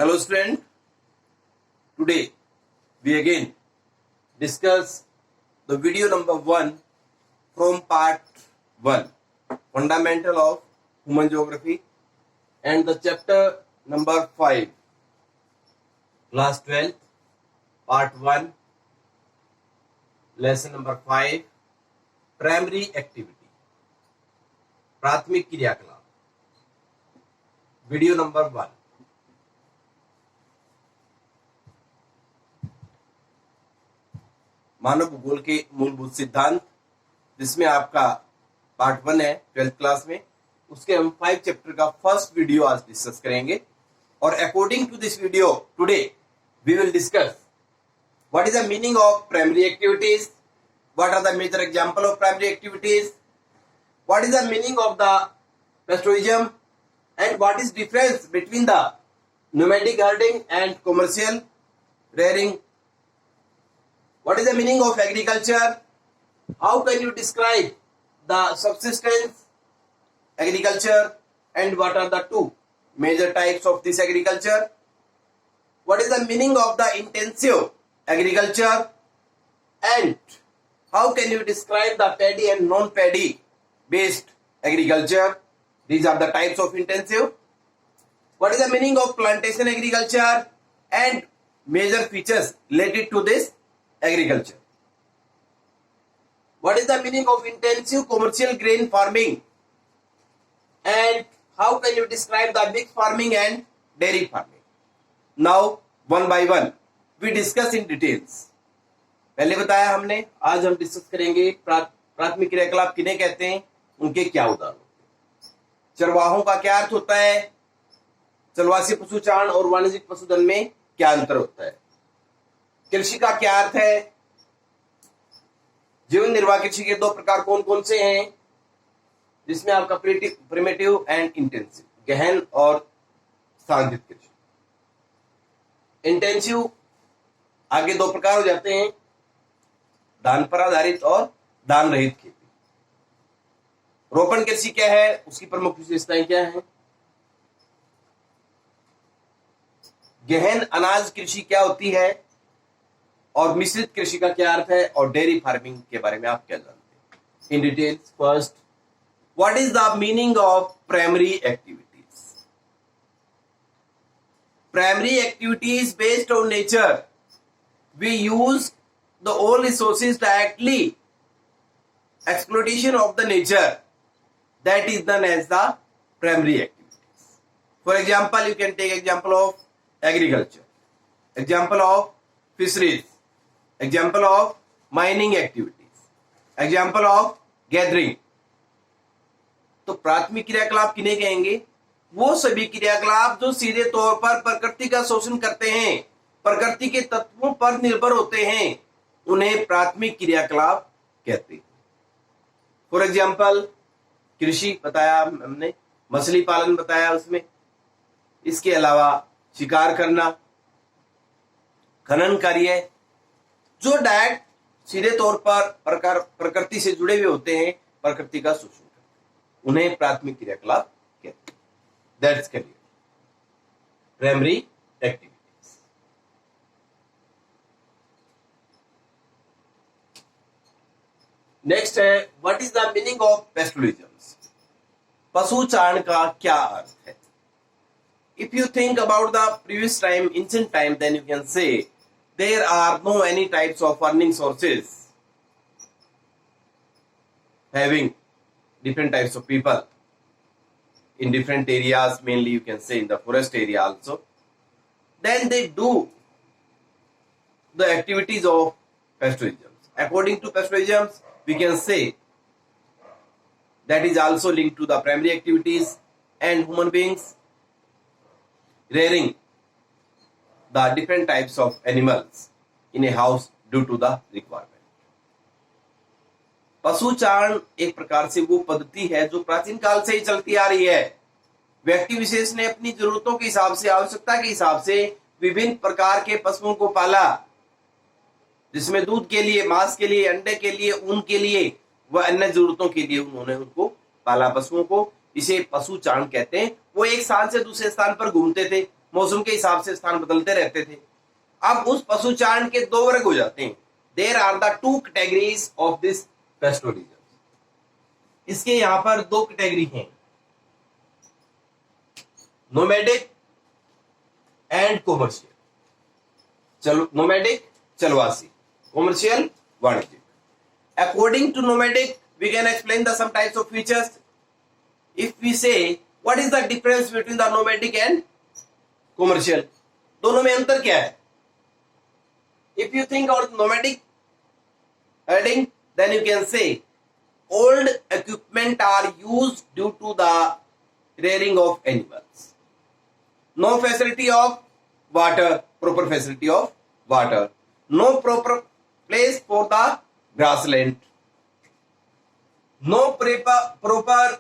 Hello student, today we again discuss the video number 1 from part 1, Fundamental of Human Geography, and the chapter number 5, class 12, part 1, lesson number 5, primary activity, प्राथमिक क्रियाकलाप, video number 1. मानव भूगोल के मूलभूत सिद्धांत, जिसमें आपका part 1 है 12th class में, उसके हम 5 चैप्टर का फर्स्ट वीडियो आज डिस्कस करेंगे. और according to this video today we will discuss what is the meaning of primary activities, what are the major example of primary activities, what is the meaning of the pastoralism, and what is difference between the nomadic herding and commercial rearing. What is the meaning of agriculture? How can you describe the subsistence agriculture, and what are the two major types of this agriculture? What is the meaning of the intensive agriculture, and how can you describe the paddy and non-paddy based agriculture? These are the types of intensive. What is the meaning of plantation agriculture and major features related to this agriculture? What is the meaning of intensive commercial grain farming, and how can you describe the mixed farming and dairy farming? Now one by one we discuss in details. पहले बताया हमने, आज हम discuss करेंगे प्राथमिक क्रियाकलाप किन्हें कहते हैं, उनके क्या उदाहरण होते हैं, चरवाहों का क्या अर्थ होता है, चलवासी पशुचारण और वाणिज्यिक पशुधन में क्या अंतर होता है, कृषि का क्या अर्थ है, जीवन निर्वाह कृषि के 2 प्रकार कौन कौन से हैं, जिसमें आपका प्रिमिटिव एंड इंटेंसिव, गहन और स्थानांतरित कृषि. इंटेंसिव आगे 2 प्रकार हो जाते हैं, दान पर आधारित और दान रहित खेती. रोपण कृषि क्या है, उसकी प्रमुख विशेषताएं क्या हैं, गहन अनाज कृषि क्या होती है, और मिश्रित कृषि का क्या अर्थ है, और डेयरी फार्मिंग के बारे में आप क्या जानते हैं. In details. First, what is the meaning of primary activities. Primary activities based on nature, we use the all resources directly, exploitation of the nature, that is known as the primary activities. For example, you can take example of agriculture, example of fisheries, example of mining activities, example of gathering. तो प्राथमिक क्रियाकलाप किन्हें कहेंगे, वो सभी क्रियाकलाप जो सीधे तौर पर प्रकृति का शोषण करते हैं, प्रकृति के तत्वों पर निर्भर होते हैं, उन्हें प्राथमिक क्रियाकलाप कहते हैं. फॉर एग्जाम्पल, कृषि बताया हमने, मछली पालन बताया उसमें, इसके अलावा शिकार करना, खनन कार्य, जो डायरेक्ट सीधे तौर पर प्रकृति से जुड़े हुए होते हैं, प्रकृति का शोषण करते हैं, उन्हें प्राथमिक क्रियाकलाप कहते हैं. That's clear. Primary activities. Next है, what is the meaning of pastoralism. पशुचारण का क्या अर्थ है. If you think about the previous time, ancient time, then you can say there are no any types of earning sources having different types of people in different areas, mainly you can say in the forest area also. Then they do the activities of pastoralism. According to pastoralism, we can say that is also linked to the primary activities, and human beings rearing the different types of animals in a house due to the requirement. पशुचारण एक प्रकार से वो पद्धति है जो प्राचीन काल से ही चलती आ रही है. व्यक्ति विशेष ने अपनी जरूरतों के हिसाब से, आवश्यकता के हिसाब से विभिन्न प्रकार के पशुओं को पाला, जिसमें दूध के लिए, मांस के लिए, अंडे के लिए, ऊन के लिए व अन्य जरूरतों के लिए उन्होंने उनको पाला, पशुओं को. इसे पशुचारण कहते हैं. वो एक स्थान से दूसरे स्थान पर घूमते थे, मौसम के हिसाब से स्थान बदलते रहते थे। अब उस पशुचारण के दो वर्ग हो जाते हैं। There are the two categories of this pastoralism. इसके यहां पर दो कैटेगरी हैं, नोमैडिक एंड कॉमर्शियल। चलो नोमैडिक चलवासी, कॉमर्शियल वाणिज्यिक। According to nomadic we can explain the some types of features. If we say what is the difference between the nomadic and commercial, दोनों में अंतर क्या है? If you think about nomadic herding, then you can say old equipment are used due to the rearing of animals. No facility of water, proper facility of water. No proper place for the grassland. No proper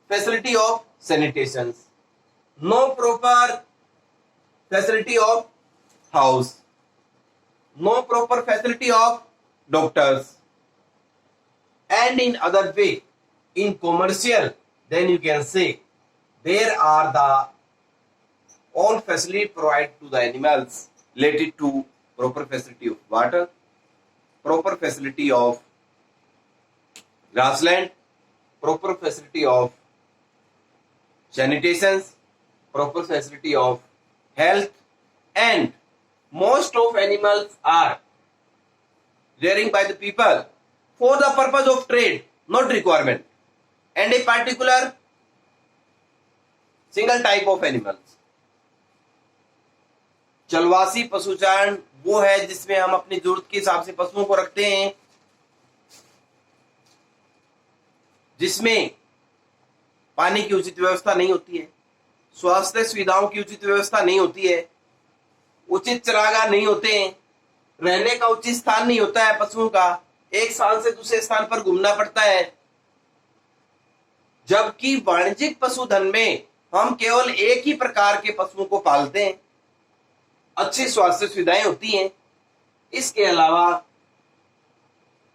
facility of sanitation. No proper facility of house. No proper facility of doctors. And in other way, in commercial, then you can say there are the all facility provided to the animals related to proper facility of water, proper facility of grassland, proper facility of sanitation, proper facility of health, and most of animals are rearing by the people for the purpose of trade, not requirement, and a particular single type of animals. चलवासी पशुचारण वो है जिसमें हम अपनी जरूरत के हिसाब से पशुओं को रखते हैं, जिसमें पानी की उचित व्यवस्था नहीं होती है, स्वास्थ्य सुविधाओं की उचित व्यवस्था नहीं होती है, उचित चारागाह नहीं होते हैं, रहने का उचित स्थान नहीं होता है पशुओं का, एक स्थान से दूसरे स्थान पर घूमना पड़ता है। जबकि वाणिज्यिक पशुधन में हम केवल एक ही प्रकार के पशुओं को पालते हैं, अच्छी स्वास्थ्य सुविधाएं होती हैं, इसके अलावा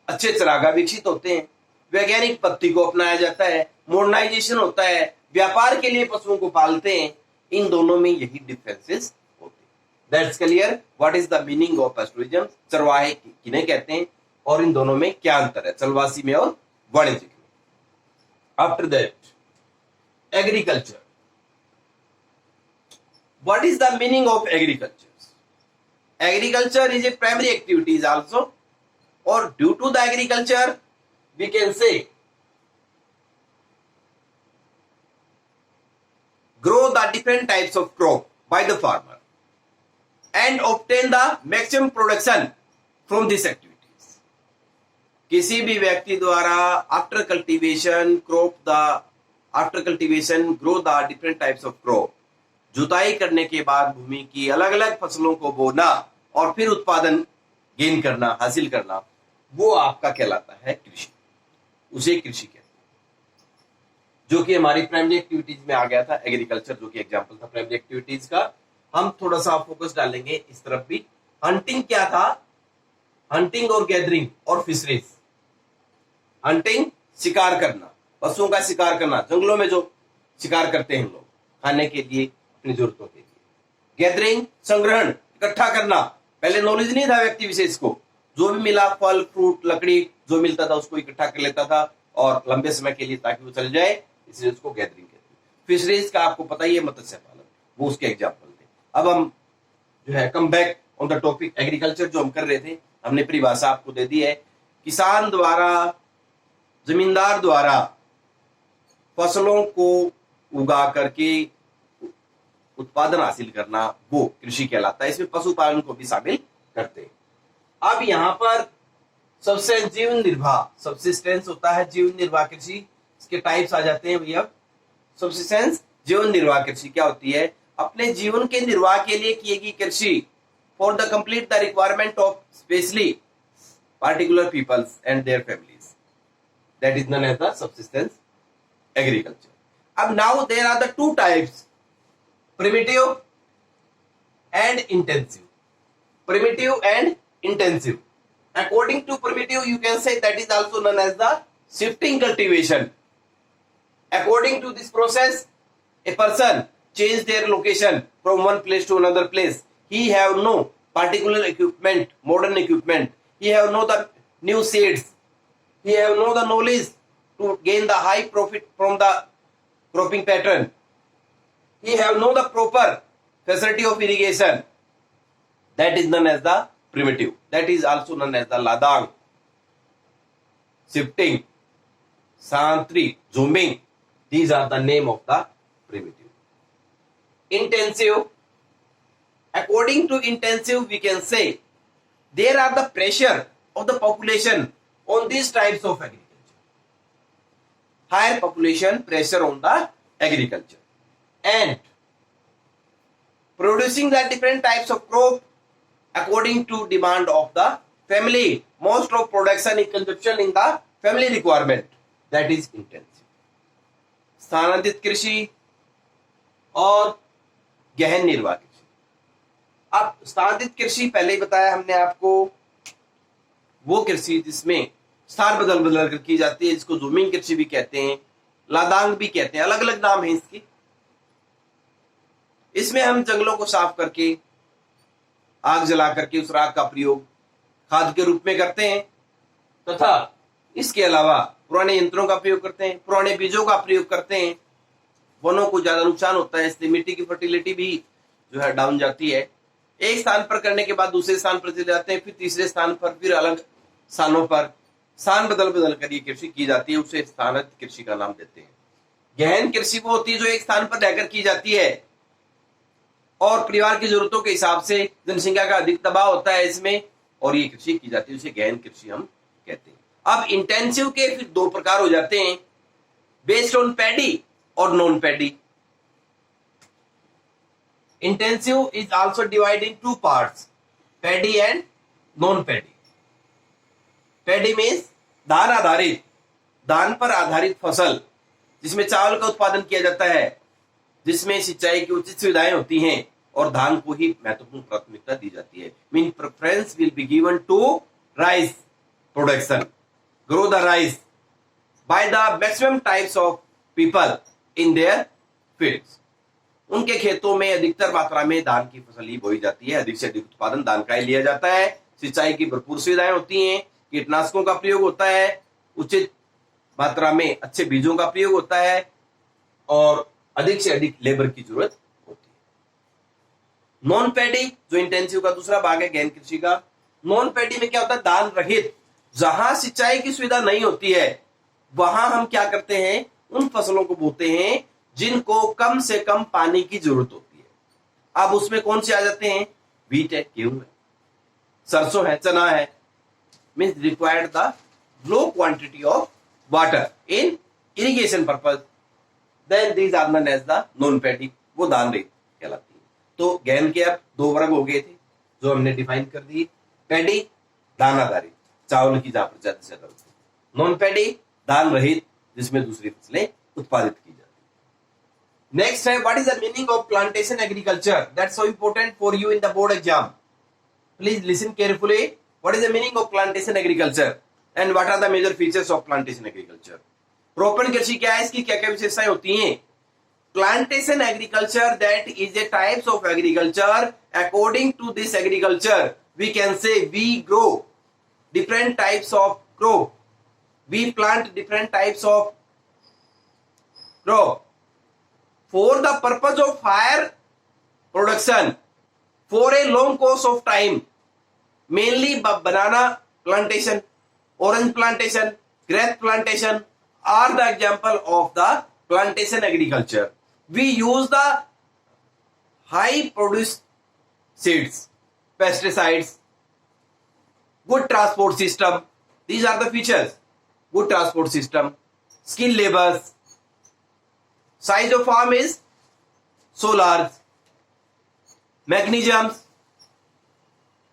अच्छे चारागाह विकसित होते हैं, वैज्ञानिक पद्धति को अपनाया जाता है, मॉडर्नाइजेशन होता है, व्यापार के लिए पशुओं को पालते हैं। इन दोनों में यही डिफरेंसेस होते हैं। That's clear what is the meaning of pastoralism, चरवाहे किन्हें कहते हैं और इन दोनों में क्या अंतर है, चलवासी में और वाणिज्यिक में। After that agriculture, what is the meaning of agriculture? Agriculture is a primary activities also, और due to the agriculture we can say grow the different types of crop by the farmer and obtain the maximum production from these activities. किसी भी व्यक्ति द्वारा after cultivation grow the different types of crop, जुताई करने के बाद भूमि की अलग अलग फसलों को बोना और फिर उत्पादन गेन करना, हासिल करना, वो आपका कहलाता है कृषि, उसे कृषि कहते हैं। जो कि हमारी प्राइमरी एक्टिविटीज में आ गया था एग्रीकल्चर, जो कि एग्जांपल था प्राइमरी एक्टिविटीज का। हम थोड़ा सा फोकस डालेंगे इस तरफ भी। हंटिंग क्या था? हंटिंग और गैदरिंग और फिशरीज। हंटिंग शिकार करना, पशुओं का शिकार करना, जंगलों में जो शिकार करते हैं हम लोग खाने के लिए, अपनी जरूरतों के लिए। गैदरिंग संग्रहण, इकट्ठा करना, पहले नॉलेज नहीं था व्यक्ति विशेष को, जो भी मिला फल फ्रूट लकड़ी जो मिलता था उसको इकट्ठा कर लेता था और लंबे समय के लिए ताकि वो चल जाए, इसलिए उसको गैदरिंग कहते हैं। फिशरीज का आपको पता ही है, मत्स्य पालन, वो उसके एग्जाम्पल थे। अब हम जो है come back on the topic agriculture जो हम कर रहे थे, हमने परिभाषा आपको दे दी है। किसान द्वारा, जमींदार द्वारा फसलों को उगा करके उत्पादन हासिल करना, वो कृषि कहलाता है। इसमें पशुपालन को भी शामिल करते हैं। अब यहाँ पर सब्सिस्टेंस जीवन निर्वाह, सब्सिस्टेंस होता है जीवन निर्वाह कृषि, इसके टाइप्स आ जाते हैं भैया। सब्सिस्टेंस जीवन निर्वाह कृषि क्या होती है? अपने जीवन के निर्वाह के लिए किए गई कृषि, for the complete the requirement of specially particular peoples and their families, that is known as the subsistence agriculture. अब now there are the two types, primitive and intensive. Primitive and intensive. According to primitive, you can say that is also known as the shifting cultivation. According to this process, a person change their location from one place to another place. He have no particular equipment, modern equipment. He have no the new seeds. He have no the knowledge to gain the high profit from the cropping pattern. He have no the proper facility of irrigation. That is known as the primitive. That is also known as the ladang, shifting, santri, zooming. These are the name of the primitive. Intensive. According to intensive, we can say there are the pressure of the population on these types of agriculture. Higher population pressure on the agriculture and producing the different types of crop according to demand of the family. Most of production is consumption in the family requirement. That is intensive. स्थानांतरित कृषि और गहन निर्वाह कृषि. अब स्थानांतरित कृषि पहले ही बताया हमने आपको, वो कृषि जिसमें स्थान बदल बदल कर की जाती है, जिसको जूमिंग कृषि भी कहते हैं, लादांग भी कहते हैं, अलग अलग नाम है इसके. इसमें हम जंगलों को साफ करके आग जला करके उस राख का प्रयोग खाद के रूप में करते हैं तथा इसके अलावा पुराने यंत्रों का प्रयोग करते हैं, पुराने बीजों का प्रयोग करते हैं. वनों को ज्यादा नुकसान होता है, इसलिए मिट्टी की फर्टिलिटी भी जो है डाउन जाती है. एक स्थान पर करने के बाद दूसरे स्थान पर चले जाते हैं, फिर तीसरे स्थान पर, फिर अलग स्थानों पर स्थान बदल बदल कर ये कृषि की जाती है. उसे स्थानांतरित कृषि का नाम देते हैं. गहन कृषि वो होती है जो एक स्थान पर रहकर की जाती है और परिवार की जरूरतों के हिसाब से जनसंख्या का अधिक दबाव होता है इसमें और ये कृषि की जाती है, उसे गहन कृषि हम कहते हैं. अब इंटेंसिव के फिर दो प्रकार हो जाते हैं, बेस्ड ऑन पैडी और non paddy. Intensive is also divided in two parts, paddy and non paddy. Paddy means धान आधारित, धान पर आधारित फसल जिसमें चावल का उत्पादन किया जाता है, जिसमें सिंचाई की उचित सुविधाएं होती हैं और धान को ही महत्वपूर्ण प्राथमिकता दी जाती है. Mean preference will be given to rice production, grow the rice by the maximum types of people in their fields. उनके खेतों में अधिकतर मात्रा में धान की फसल ही बोई जाती है, अधिक से अधिक उत्पादन धान का ही लिया जाता है. सिंचाई की भरपूर सुविधाएं होती हैं, कीटनाशकों का प्रयोग होता है, उचित मात्रा में अच्छे बीजों का प्रयोग होता है और अधिक से अधिक लेबर की जरूरत होती है. नॉन पैडी जो इंटेंसिव का दूसरा भाग है गहन कृषि का, नॉन पैडी में क्या होता है, दान रहित, जहां सिंचाई की सुविधा नहीं होती है वहां हम क्या करते हैं, उन फसलों को बोते हैं जिनको कम से कम पानी की जरूरत होती है. अब उसमें कौन से आ जाते हैं, व्हीट है, गेहूं है, सरसों है, चना है. Means required the low quantity of water in irrigation purpose. Then these are known as the non paddy, वो दान रहित कहलाती है. तो गहन के अब दो वर्ग हो गए थे जो हमने डिफाइन कर दिए. पैडी दान आधारित, चावल की जहां पर ज्यादा से ज्यादा होती है. नॉन पैडी दान रहित, जिसमें दूसरी फसलें उत्पादित की जाती है. नेक्स्ट है what is the meaning of plantation agriculture. That's so important for you in the board exam. Please listen carefully. What is the meaning of plantation agriculture and what are the major features of plantation agriculture. रोपण कृषि क्या है, इसकी क्या क्या विशेषताएं होती हैं. Plantation agriculture that is a types of agriculture. According to this agriculture we can say we grow different types of crop, we plant different types of crop for the purpose of higher production for a long course of time. Mainly banana plantation, orange plantation, grape plantation are the example of the plantation agriculture. We use the high produce seeds, pesticides, good transport system. These are the features. Good transport system, skilled labors, size of farm is so large, mechanisms,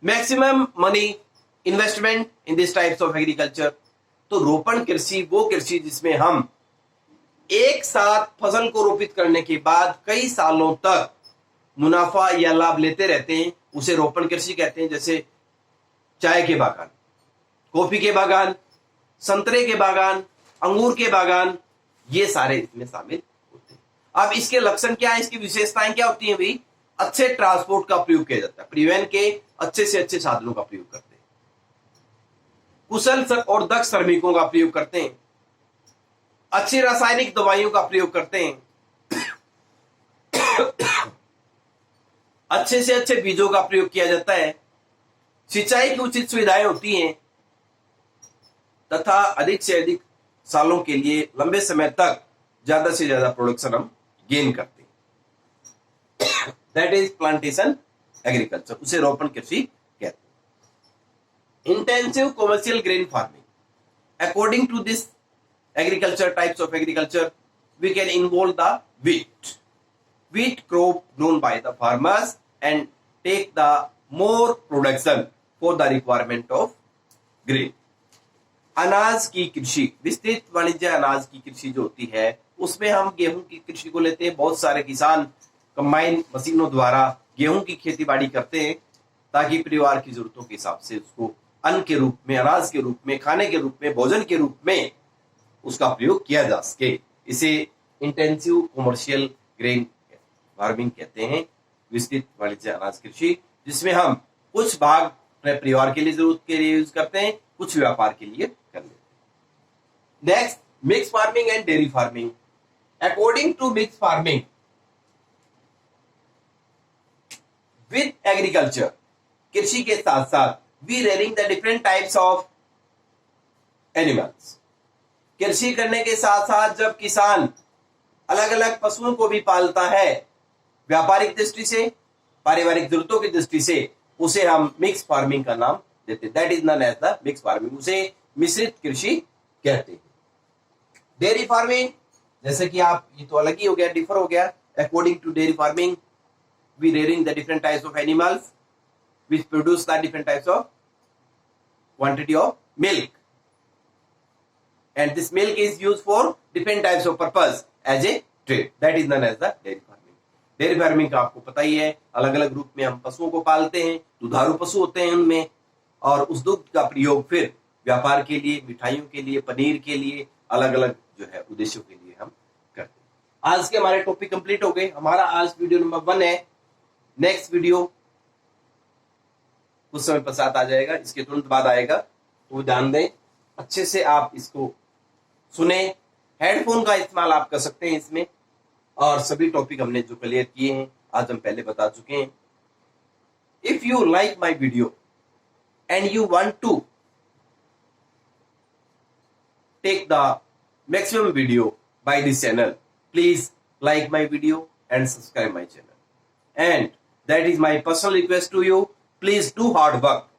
maximum money investment in these types of agriculture. तो रोपण कृषि वो कृषि जिसमें हम एक साथ फसल को रोपित करने के बाद कई सालों तक मुनाफा या लाभ लेते रहते हैं, उसे रोपण कृषि कहते हैं. जैसे चाय के बागान, कॉफी के बागान, संतरे के बागान, अंगूर के बागान, ये सारे इसमें शामिल होते हैं. अब इसके लक्षण क्या है, इसकी विशेषताएं क्या होती हैं भाई? अच्छे ट्रांसपोर्ट का प्रयोग किया जाता है, परिवहन के अच्छे से अच्छे साधनों का प्रयोग करते हैं, कुशल और दक्ष श्रमिकों का प्रयोग करते हैं, अच्छी रासायनिक दवाइयों का प्रयोग करते हैं, अच्छे से अच्छे बीजों का प्रयोग किया जाता है, सिंचाई की उचित सुविधाएं होती हैं तथा अधिक से अधिक सालों के लिए लंबे समय तक ज्यादा से ज्यादा प्रोडक्शन हम गेन करते हैं। दैट इज प्लांटेशन एग्रीकल्चर, उसे रोपण कृषि कहते हैं। Intensive commercial grain farming, according to this agriculture types of agriculture, we can involve the wheat crop grown by the farmers and take the more production for the requirement of grain. अनाज की कृषि, विस्तृत वाणिज्य अनाज की कृषि जो होती है उसमें हम गेहूं की कृषि को लेते हैं। बहुत सारे किसान कंबाइन मशीनों द्वारा गेहूं की खेती बाड़ी करते हैं ताकि परिवार की जरूरतों के हिसाब से उसको अन्न के रूप में, अनाज के रूप में, खाने के रूप में, भोजन के रूप में उसका प्रयोग किया जा सके। इसे इंटेंसिव कॉमर्शियल ग्रेन फार्मिंग कहते हैं, विस्तृत वाणिज्य अनाज कृषि, जिसमें हम कुछ भाग अपने परिवार के लिए जरूरत के लिए यूज करते हैं, कुछ व्यापार के लिए कर लेते हैं। Next, mix farming and dairy farming. According to mix farming with agriculture, कृषि के साथ साथ we rearing the different types of animals. कृषि करने के साथ साथ जब किसान अलग अलग पशुओं को भी पालता है व्यापारिक दृष्टि से, पारिवारिक जरूरतों की दृष्टि से, उसे हम मिक्स फार्मिंग का नाम देते हैं। That is known as the mix farming, उसे मिश्रित कृषि कहते हैं। डेयरी फार्मिंग, जैसे कि आप, ये तो अलग ही हो गया, डिफर हो गया। According to dairy farming we rearing the different types of animals which produce the different types of quantity of milk, and this milk is used for different types of purpose as a trade. That is known as the dairy farming. Dairy farming का आपको पता ही है, अलग अलग रूप में हम पशुओं को पालते हैं, दुधारू पशु होते हैं उनमें, और उस दूध का प्रयोग फिर व्यापार के लिए, मिठाइयों के लिए, पनीर के लिए, अलग अलग जो है उद्देश्यों के लिए हम करते हैं। आज के हमारे टॉपिक कंप्लीट हो गए। हमारा आज वीडियो नंबर 1 है। नेक्स्ट वीडियो कुछ समय पश्चात आ जाएगा, इसके तुरंत बाद आएगा, तो ध्यान दें, अच्छे से आप इसको सुने। हेडफोन का इस्तेमाल आप कर सकते हैं इसमें, और सभी टॉपिक हमने जो क्लियर किए हैं आज हम पहले बता चुके हैं। If you like my video and you want to take the maximum video by this channel, please like my video and subscribe my channel, and that is my personal request to you. Please do hard work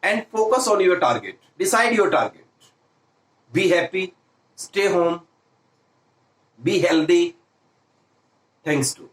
and focus on your target. Decide your target. Be happy, stay home, be healthy. Thanks to